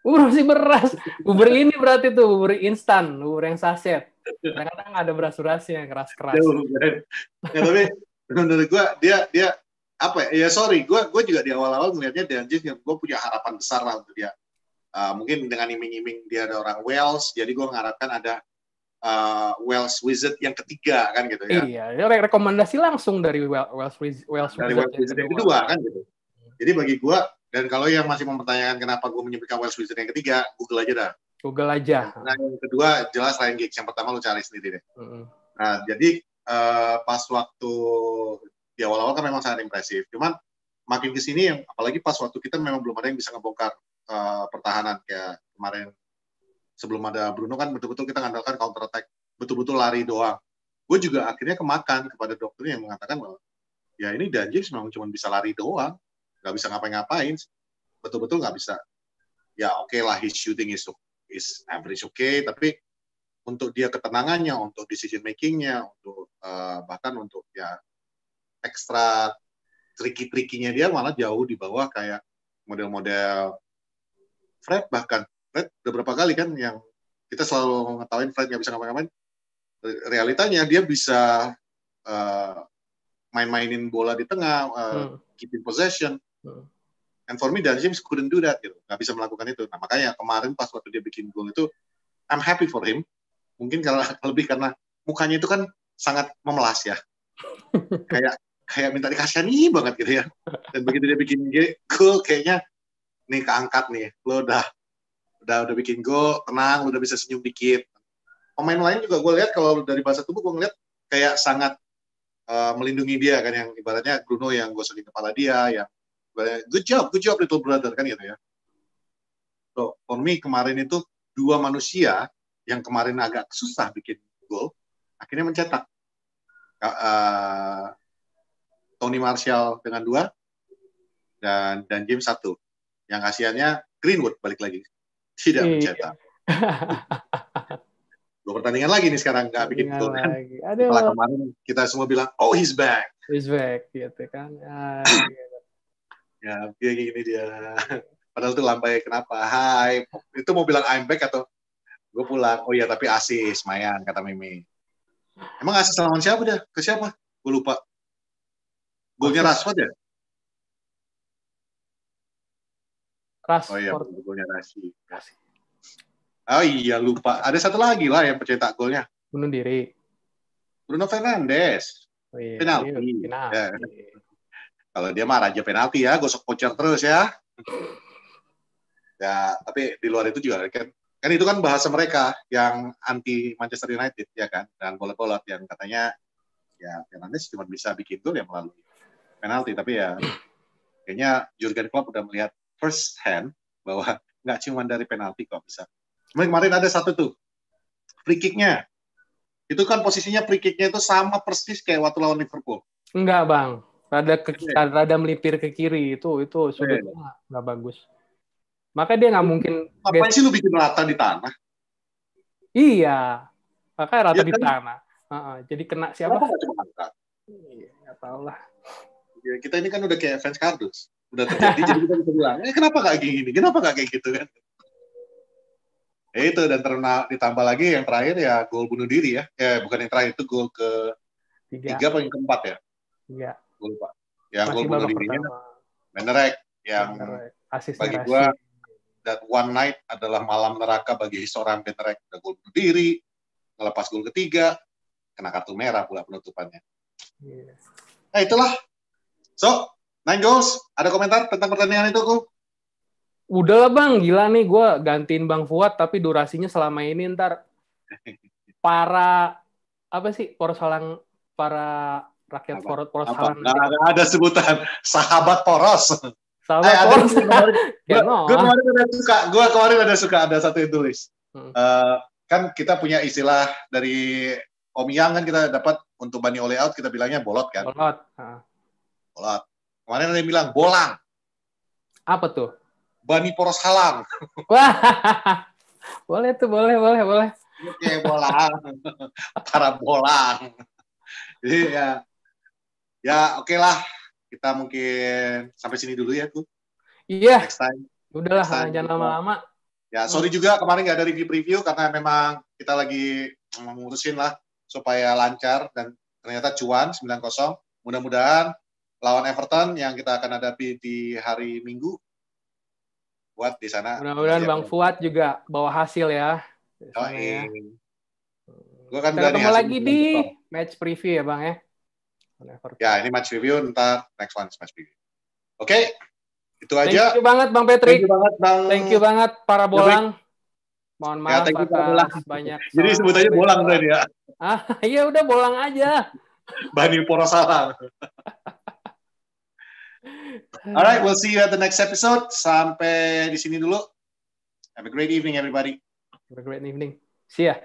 Bubur masih beras. Bubur ini berarti tuh bubur instan, bubur yang saset. Kadang-kadang ada beras-berasnya yang keras-keras. Ya, tapi menurut gue dia apa ya? Sorry, gue juga di awal-awal melihatnya Dan James yang gue punya harapan besar lah untuk dia. Mungkin dengan iming-iming dia ada orang Wales, jadi gue mengharapkan ada Wales Wizard yang ketiga kan gitu ya. Iya, rekomendasi langsung dari Wales Wizard yang kedua kan gitu. Jadi bagi gue, dan kalau yang masih mempertanyakan kenapa gue menyebutkan Wales Wizard yang ketiga, Google aja dah. Google aja. Nah, yang kedua jelas Ryan Giggs, yang pertama lu cari sendiri deh. Nah, jadi pas waktu di awal-awal kan memang sangat impresif. Cuman makin kesini, apalagi pas waktu kita memang belum ada yang bisa ngebongkar pertahanan kayak kemarin sebelum ada Bruno kan betul-betul kita ngandalkan counter attack, betul-betul lari doang. Gue juga akhirnya kemakan kepada dokter yang mengatakan bahwa ya ini Dan James memang cuma bisa lari doang. Nggak bisa ngapain-ngapain, betul-betul nggak bisa. Ya oke lah, his shooting is average tapi untuk dia ketenangannya, untuk decision makingnya, untuk bahkan untuk ya ekstra tricky-trickinya dia malah jauh di bawah kayak model-model Fred. Bahkan Fred beberapa kali kan yang kita selalu ngetawain Fred nggak bisa ngapain-ngapain, realitanya dia bisa main-mainin bola di tengah, keeping possession. And for me, Dan James couldn't do that, gitu. Nggak bisa melakukan itu. Nah, makanya kemarin pas waktu dia bikin gol itu, I'm happy for him. Mungkin lebih karena mukanya itu kan sangat memelas ya. kayak minta dikasihani banget gitu ya. Dan begitu dia bikin gol, kayaknya nih keangkat nih. Lo udah bikin gol, tenang, lo udah bisa senyum dikit. Pemain lain juga gue lihat kalau dari bahasa tubuh gue ngeliat kayak sangat melindungi dia kan, yang ibaratnya Bruno yang gosokin kepala dia, yang good job little brother kan gitu ya. So for me kemarin itu 2 manusia yang kemarin agak susah bikin gol akhirnya mencetak. Tony Martial dengan 2 dan James 1. Yang kasihannya Greenwood balik lagi tidak mencetak. 2 pertandingan lagi nih sekarang nggak bikin gol kan. Setelah kemarin kita semua bilang he's back gitu kan. Ya, dia gini dia. Padahal tuh lambai kenapa? Hai, itu mau bilang I'm back atau gue pulang? Oh iya, tapi asis, Mayan, kata Mimi. Emang asis lawan siapa dia? Ke siapa? Gue lupa. Golnya Rashford ya? Rashford. Oh iya, golnya Rashford. Oh iya, lupa. Ada satu lagi lah yang pencetak golnya. Bunuh diri. Bruno Fernandes. Oh iya, penalti. Ya. Kalau dia mah raja penalti ya, gosok voucher terus ya. Ya, tapi di luar itu juga kan itu kan bahasa mereka yang anti Manchester United ya kan, dan bolot-bolot yang katanya ya Fernandes cuma bisa bikin gol ya melalui penalti, tapi ya kayaknya Jurgen Klopp udah melihat first hand bahwa nggak cuma dari penalti kok bisa. Kemarin ada satu tuh free kick-nya. Itu kan posisinya free kick-nya itu sama persis kayak waktu lawan Liverpool. Enggak, Bang. Rada melipir ke kiri itu sudutnya nggak bagus. Maka dia nggak mungkin. Ngapain sih lu bikin rata di tanah? Iya, makanya rata Ya, di kan? tanah. Jadi kena siapa? Kenapa nggak cuma rata? Iya, nggak tahu lah. Ya, kita ini kan udah kayak fans kardus. Udah terjadi, jadi kita bisa bilang, kenapa nggak kayak gini? Kenapa nggak kayak gitu kan? Ya itu, dan ditambah lagi yang terakhir ya gol bunuh diri ya. Bukan yang terakhir, itu gol ke 3 atau yang keempat ya? Iya. Gol Pak. Yang masih gol bunuh dirinya Benderek yang bagi gue that one night adalah malam neraka bagi seorang Benderek. Udah gol bunuh diri, ngelepas gol ketiga, kena kartu merah pula penutupannya. Yeah. Nah itulah. So, 9 goals, ada komentar tentang pertandingan itu, Ku? Udah lah Bang, gila nih gue gantiin Bang Fuad, tapi durasinya selama ini ntar para rakyat poros halang. Nggak ada sebutan sahabat poros. Sahabat poros. Gue kemarin ada suka ada satu yang tulis. Kan kita punya istilah dari Om Yang kan kita dapat untuk Bani Ole Out kita bilangnya bolot kan. Bolot. Bolot. Kemarin ada yang bilang bolang. Apa tuh? Bani poros halang. Wah, boleh tuh, boleh. Oke, bolang. Para bolang. Jadi ya oke lah. Kita mungkin sampai sini dulu ya, Ku. Iya. Next time. Udahlah, jangan lama-lama. Ya, sorry juga kemarin nggak ada review karena memang kita lagi ngurusin lah supaya lancar dan ternyata cuan 9-0. Mudah-mudahan lawan Everton yang kita akan hadapi di hari Minggu. Buat di sana. Mudah-mudahan Bang Fuad juga bawa hasil ya. Gua kan kita ketemu lagi di match preview ya Bang ya. Ya, ini match review, ntar next one match review. Oke, itu aja. Thank you banget Bang Patrick. Thank you banget para bolang. Mohon maaf atas banyak. Jadi sebutannya bolang tadi ya. Iya udah bolang aja. Bani poros halang. Alright, we'll see you at the next episode. Sampai di sini dulu. Have a great evening, everybody. Have a great evening. See ya.